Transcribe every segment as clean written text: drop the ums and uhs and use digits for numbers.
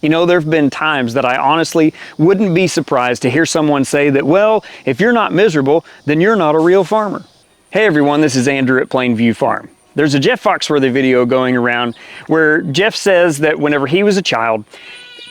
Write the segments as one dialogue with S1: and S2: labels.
S1: You know, there have been times that I honestly wouldn't be surprised to hear someone say that, well, if you're not miserable, then you're not a real farmer. Hey everyone, this is Andrew at Plainview Farm. There's a Jeff Foxworthy video going around where Jeff says that whenever he was a child,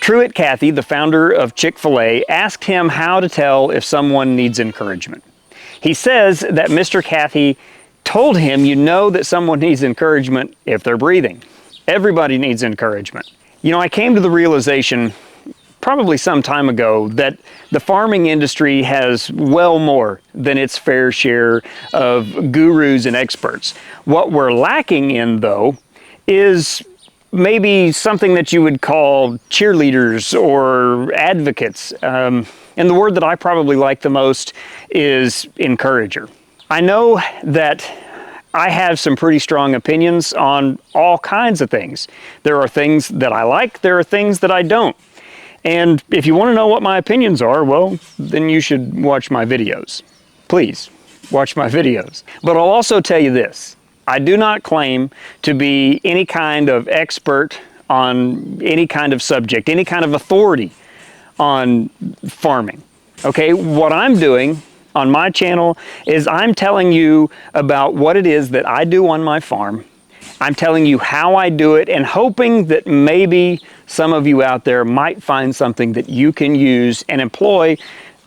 S1: Truett Cathy, the founder of Chick-fil-A, asked him how to tell if someone needs encouragement. He says that Mr. Cathy told him you know that someone needs encouragement if they're breathing. Everybody needs encouragement. You know, I came to the realization probably some time ago that the farming industry has well more than its fair share of gurus and experts. What we're lacking in, though, is maybe something that you would call cheerleaders or advocates. And the word that I probably like the most is encourager. I know that I have some pretty strong opinions on all kinds of things. There are things that I like, there are things that I don't. And if you want to know what my opinions are, well, then you should watch my videos. Please, watch my videos. But I'll also tell you this. I do not claim to be any kind of expert on any kind of subject, any kind of authority on farming. Okay, what I'm doing on my channel is I'm telling you about what it is that I do on my farm. I'm telling you how I do it and hoping that maybe some of you out there might find something that you can use and employ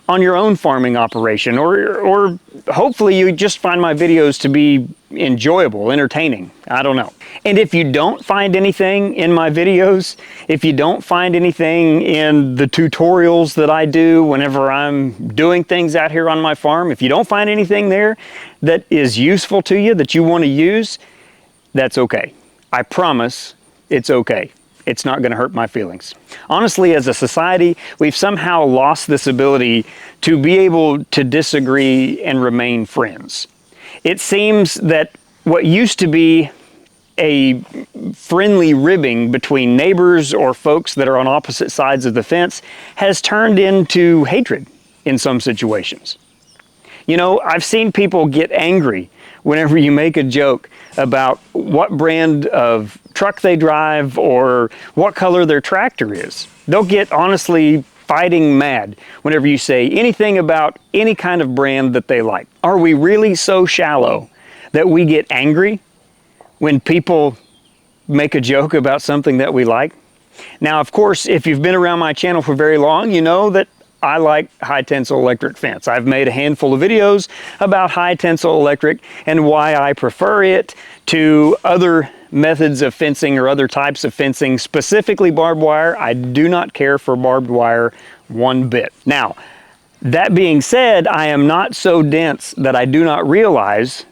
S1: on your own farming operation, or hopefully you just find my videos to be enjoyable, entertaining. I don't know. And if you don't find anything in my videos, if you don't find anything in the tutorials that I do whenever I'm doing things out here on my farm, if you don't find anything there that is useful to you, that you want to use, that's okay. I promise it's okay. It's not going to hurt my feelings. Honestly, as a society, we've somehow lost this ability to be able to disagree and remain friends. It seems that what used to be a friendly ribbing between neighbors or folks that are on opposite sides of the fence has turned into hatred in some situations. You know, I've seen people get angry whenever you make a joke about what brand of truck they drive or what color their tractor is. They'll get honestly fighting mad whenever you say anything about any kind of brand that they like. Are we really so shallow that we get angry when people make a joke about something that we like? Now, of course, if you've been around my channel for very long, you know that I like high tensile electric fence. I've made a handful of videos about high tensile electric and why I prefer it to other methods of fencing or other types of fencing, specifically barbed wire. I do not care for barbed wire one bit. Now, that being said, I am not so dense that I do not realize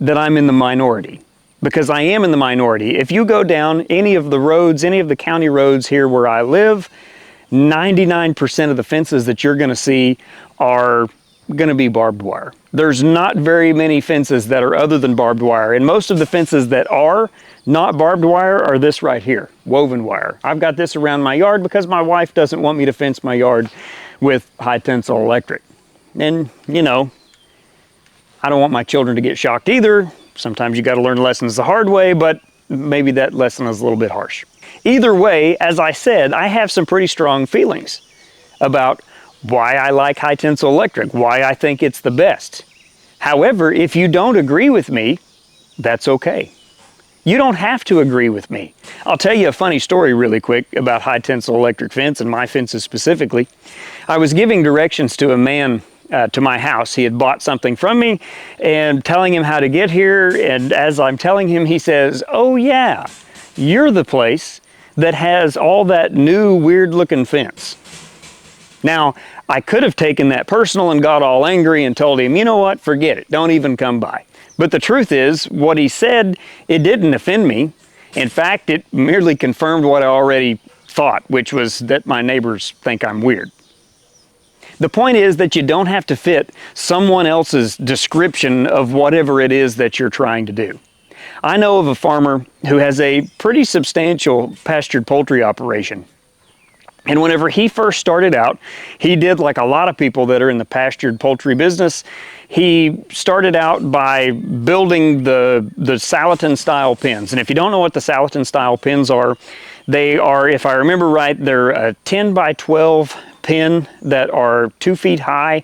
S1: that I'm in the minority, because I am in the minority. If you go down any of the roads, any of the county roads here where I live, 99% of the fences that you're going to see are going to be barbed wire. There's not very many fences that are other than barbed wire, and most of the fences that are not barbed wire are this right here, woven wire. I've got this around my yard because my wife doesn't want me to fence my yard with high tensile electric. And you know, I don't want my children to get shocked either. Sometimes you got to learn lessons the hard way, but maybe that lesson is a little bit harsh. Either way, as I said, I have some pretty strong feelings about why I like high tensile electric, why I think it's the best. However, if you don't agree with me, that's okay. You don't have to agree with me. I'll tell you a funny story really quick about high tensile electric fence and my fences specifically. I was giving directions to a man to my house. He had bought something from me and telling him how to get here, and as I'm telling him, he says, "Oh yeah, you're the place that has all that new weird looking fence." Now, I could have taken that personal and got all angry and told him, you know what, forget it, don't even come by. But the truth is, what he said, it didn't offend me. In fact, it merely confirmed what I already thought, which was that my neighbors think I'm weird. The point is that you don't have to fit someone else's description of whatever it is that you're trying to do. I know of a farmer who has a pretty substantial pastured poultry operation. And whenever he first started out, he did like a lot of people that are in the pastured poultry business. He started out by building the Salatin style pens. And if you don't know what the Salatin style pens are, They are, if I remember right, they're a 10 by 12 pen that are 2 feet high.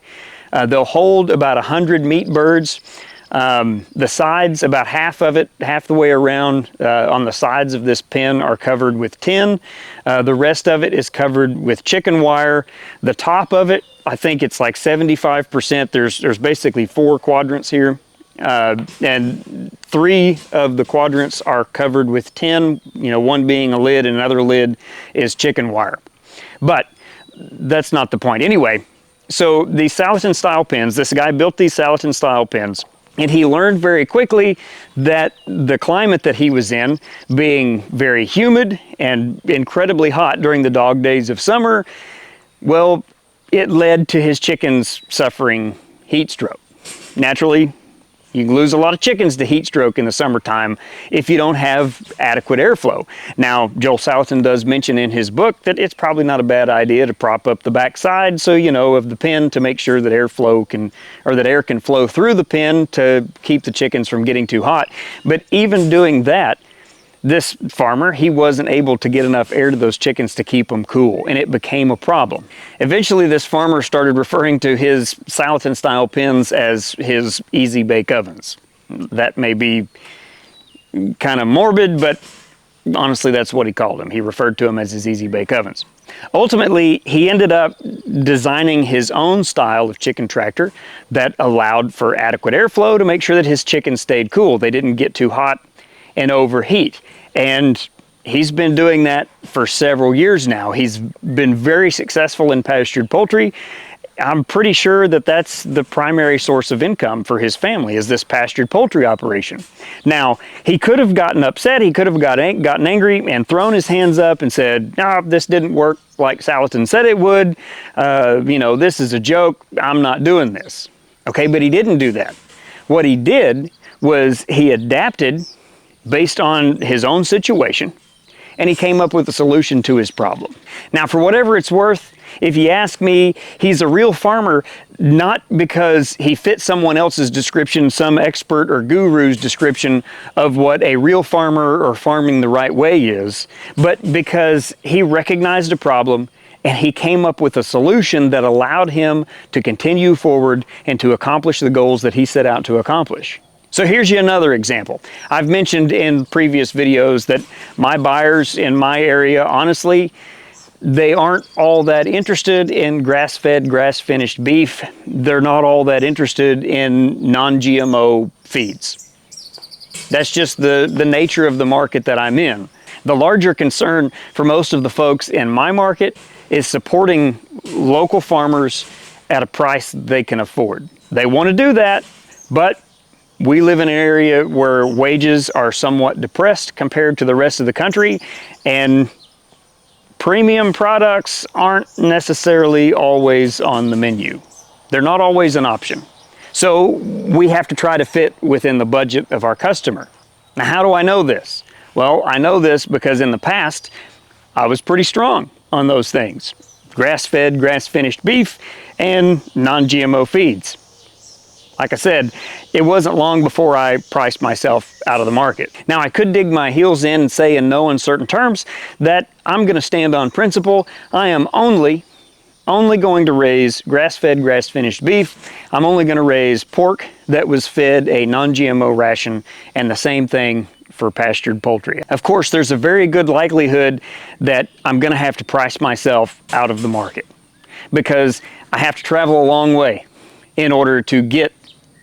S1: They'll hold about 100 meat birds. The sides, about half of it, half the way around on the sides of this pen are covered with tin. The rest of it is covered with chicken wire. The top of it, I think it's like 75%. There's basically 4 quadrants here. And 3 of the quadrants are covered with tin, you know, one being a lid and another lid is chicken wire. But that's not the point. Anyway, so these Salatin style pens, this guy built these Salatin style pens, and he learned very quickly that the climate that he was in, being very humid and incredibly hot during the dog days of summer, well, it led to his chickens suffering heat stroke. Naturally, you can lose a lot of chickens to heat stroke in the summertime if you don't have adequate airflow. Now, Joel Salatin does mention in his book that it's probably not a bad idea to prop up the backside, so you know, of the pen to make sure that airflow can, or that air can flow through the pen to keep the chickens from getting too hot. But even doing that, this farmer, he wasn't able to get enough air to those chickens to keep them cool, and it became a problem. Eventually, this farmer started referring to his Salatin style pens as his easy bake ovens. That may be kind of morbid, but honestly, that's what he called them. He referred to them as his easy bake ovens. Ultimately, he ended up designing his own style of chicken tractor that allowed for adequate airflow to make sure that his chickens stayed cool. They didn't get too hot and overheat. And he's been doing that for several years now. He's been very successful in pastured poultry. I'm pretty sure that that's the primary source of income for his family, is this pastured poultry operation. Now, he could have gotten upset, he could have gotten angry and thrown his hands up and said, no, this didn't work like Salatin said it would. You know, this is a joke, I'm not doing this. Okay, but he didn't do that. What he did was he adapted based on his own situation, and he came up with a solution to his problem. Now, for whatever it's worth, if you ask me, he's a real farmer, not because he fits someone else's description, some expert or guru's description of what a real farmer or farming the right way is, but because he recognized a problem and he came up with a solution that allowed him to continue forward and to accomplish the goals that he set out to accomplish. So here's you another example. I've mentioned in previous videos that my buyers in my area, honestly, they aren't all that interested in grass-fed, grass-finished beef. They're not all that interested in non-GMO feeds. That's just the nature of the market that I'm in. The larger concern for most of the folks in my market is supporting local farmers at a price they can afford. They want to do that, but we live in an area where wages are somewhat depressed compared to the rest of the country, and premium products aren't necessarily always on the menu. They're not always an option. So we have to try to fit within the budget of our customer. Now, how do I know this? Well, I know this because in the past, I was pretty strong on those things. Grass-fed, grass-finished beef, and non-GMO feeds. Like I said, it wasn't long before I priced myself out of the market. Now, I could dig my heels in and say in no uncertain terms that I'm going to stand on principle. I am only going to raise grass-fed, grass-finished beef. I'm only going to raise pork that was fed a non-GMO ration, and the same thing for pastured poultry. Of course, there's a very good likelihood that I'm going to have to price myself out of the market because I have to travel a long way in order to get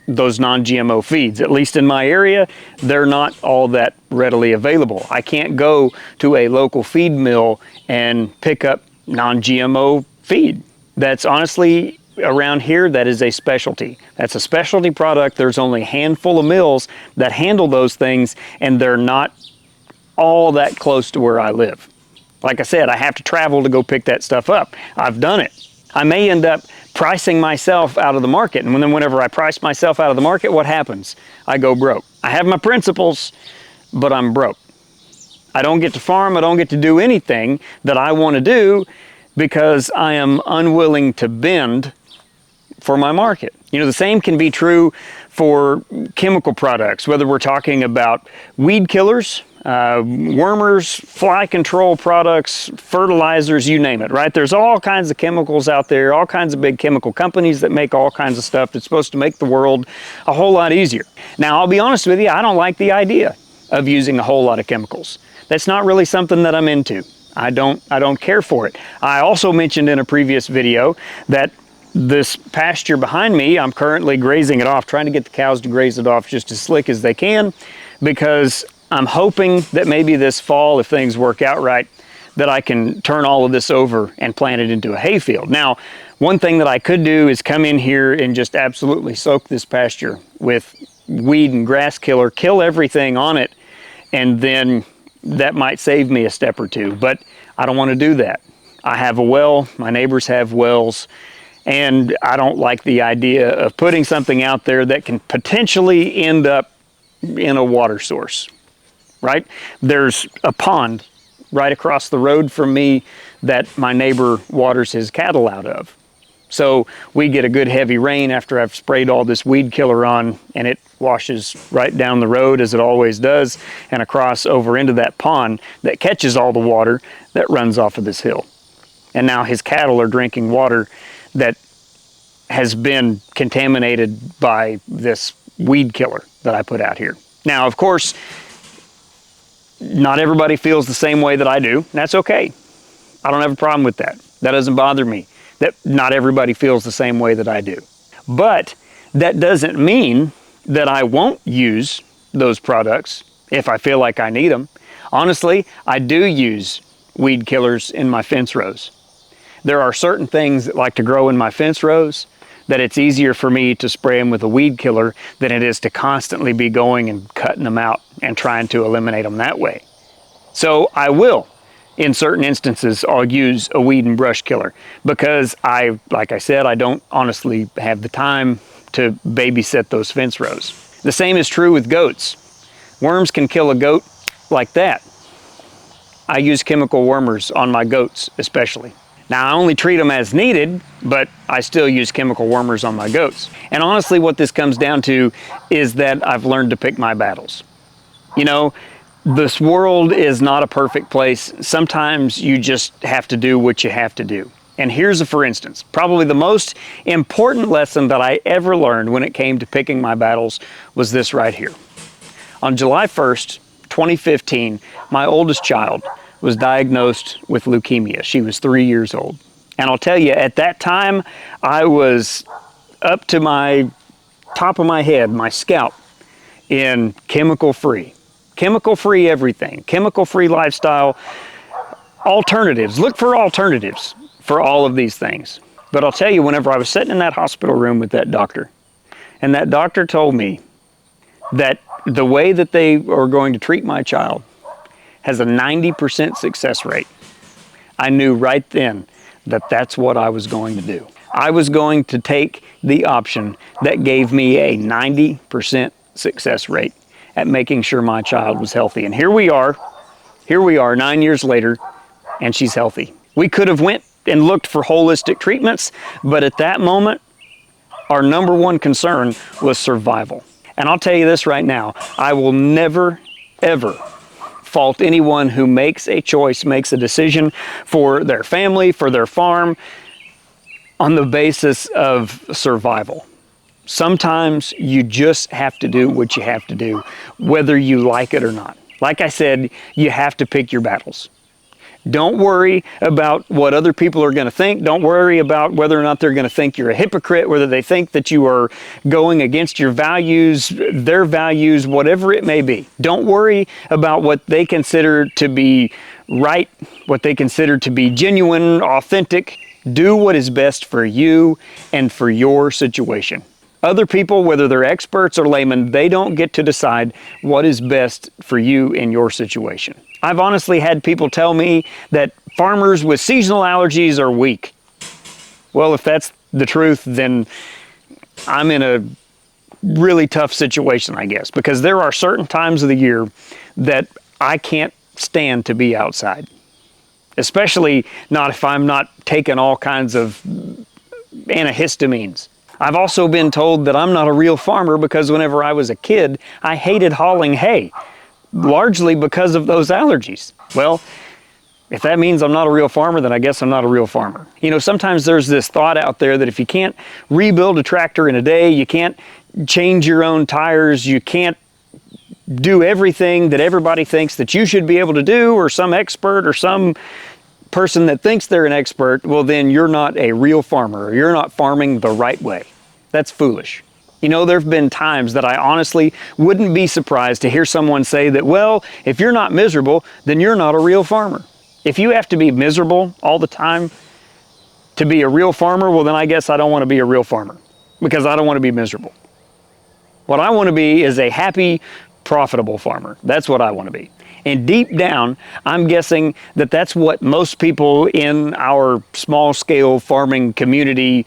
S1: those non-GMO feeds. At least in my area, they're not all that readily available. I can't go to a local feed mill and pick up non-GMO feed. That's honestly, around here, that is a specialty. That's a specialty product. There's only a handful of mills that handle those things, and they're not all that close to where I live. Like I said, I have to travel to go pick that stuff up. I've done it. I may end up pricing myself out of the market. And then whenever I price myself out of the market, what happens? I go broke. I have my principles, but I'm broke. I don't get to farm. I don't get to do anything that I want to do because I am unwilling to bend for my market. You know, the same can be true for chemical products, whether we're talking about weed killers, wormers, fly control products, fertilizers, you name it, right? There's all kinds of chemicals out there, all kinds of big chemical companies that make all kinds of stuff that's supposed to make the world a whole lot easier. Now, I'll be honest with you, I don't like the idea of using a whole lot of chemicals. That's not really something that I'm into. I don't care for it. I also mentioned in a previous video that this pasture behind me, I'm currently grazing it off, trying to get the cows to graze it off just as slick as they can, because I'm hoping that maybe this fall, if things work out right, that I can turn all of this over and plant it into a hayfield. Now, one thing that I could do is come in here and just absolutely soak this pasture with weed and grass killer, kill everything on it, and then that might save me a step or two, but I don't want to do that. I have a well, my neighbors have wells, and I don't like the idea of putting something out there that can potentially end up in a water source, right? There's a pond right across the road from me that my neighbor waters his cattle out of. So we get a good heavy rain after I've sprayed all this weed killer on, and it washes right down the road, as it always does, and across over into that pond that catches all the water that runs off of this hill. And now his cattle are drinking water that has been contaminated by this weed killer that I put out here. Now, of course, not everybody feels the same way that I do. That's okay. I don't have a problem with that. That doesn't bother me, that not everybody feels the same way that I do. But that doesn't mean that I won't use those products if I feel like I need them. Honestly, I do use weed killers in my fence rows. There are certain things that like to grow in my fence rows that it's easier for me to spray them with a weed killer than it is to constantly be going and cutting them out and trying to eliminate them that way. So I will, in certain instances, I'll use a weed and brush killer because like I said, I don't honestly have the time to babysit those fence rows. The same is true with goats. Worms can kill a goat like that. I use chemical wormers on my goats especially. Now, I only treat them as needed, but I still use chemical wormers on my goats. And honestly, what this comes down to is that I've learned to pick my battles. You know, this world is not a perfect place. Sometimes you just have to do what you have to do. And here's a for instance. Probably the most important lesson that I ever learned when it came to picking my battles was this right here. On July 1st, 2015, my oldest child was diagnosed with leukemia. She was 3 years old. And I'll tell you, at that time, I was up to my top of my head, my scalp, in chemical-free everything, chemical-free lifestyle, alternatives. Look for alternatives for all of these things. But I'll tell you, whenever I was sitting in that hospital room with that doctor, and that doctor told me that the way that they are going to treat my child has a 90% success rate, I knew right then that that's what I was going to do. I was going to take the option that gave me a 90% success rate at making sure my child was healthy. And here we are 9 years later, and she's healthy. We could have went and looked for holistic treatments, but at that moment, our number one concern was survival. And I'll tell you this right now, I will never, ever fault anyone who makes a choice, makes a decision for their family, for their farm, on the basis of survival. Sometimes you just have to do what you have to do, whether you like it or not. Like I said, you have to pick your battles. Don't worry about what other people are going to think. Don't worry about whether or not they're going to think you're a hypocrite, whether they think that you are going against your values, their values, whatever it may be. Don't worry about what they consider to be right, what they consider to be genuine, authentic. Do what is best for you and for your situation. Other people, whether they're experts or laymen, they don't get to decide what is best for you in your situation. I've honestly had people tell me that farmers with seasonal allergies are weak. Well, if that's the truth, then I'm in a really tough situation, I guess, because there are certain times of the year that I can't stand to be outside, especially not if I'm not taking all kinds of antihistamines. I've also been told that I'm not a real farmer because whenever I was a kid, I hated hauling hay, largely because of those allergies. Well, if that means I'm not a real farmer, then I guess I'm not a real farmer. You know, sometimes there's this thought out there that if you can't rebuild a tractor in a day, you can't change your own tires, you can't do everything that everybody thinks that you should be able to do, or some expert or some person that thinks they're an expert, well then you're not a real farmer, or you're not farming the right way. That's foolish. You know, there have been times that I honestly wouldn't be surprised to hear someone say that, well, if you're not miserable, then you're not a real farmer. If you have to be miserable all the time to be a real farmer, well then I guess I don't want to be a real farmer, because I don't want to be miserable. What I want to be is a happy, profitable farmer. That's what I want to be. And deep down, I'm guessing that that's what most people in our small scale farming community,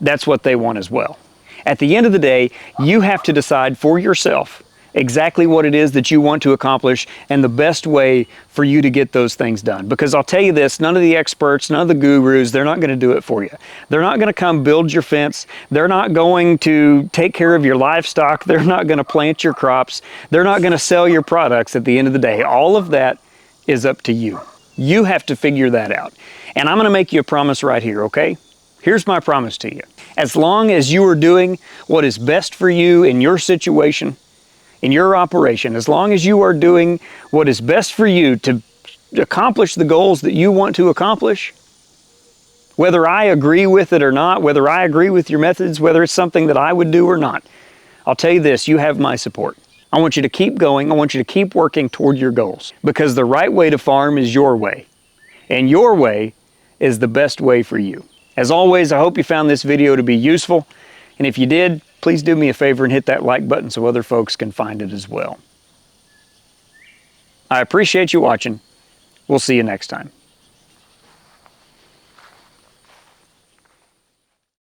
S1: that's what they want as well. At the end of the day, you have to decide for yourself exactly what it is that you want to accomplish and the best way for you to get those things done. Because I'll tell you this, none of the experts, none of the gurus, they're not going to do it for you. They're not going to come build your fence. They're not going to take care of your livestock. They're not going to plant your crops. They're not going to sell your products at the end of the day. All of that is up to you. You have to figure that out. And I'm going to make you a promise right here, okay? Here's my promise to you. As long as you are doing what is best for you in your situation, in your operation, as long as you are doing what is best for you to accomplish the goals that you want to accomplish, whether I agree with it or not, whether I agree with your methods, whether it's something that I would do or not, I'll tell you this, you have my support. I want you to keep going. I want you to keep working toward your goals, because the right way to farm is your way, and your way is the best way for you. As always, I hope you found this video to be useful, and if you did, please do me a favor and hit that like button so other folks can find it as well. I appreciate you watching. We'll see you next time.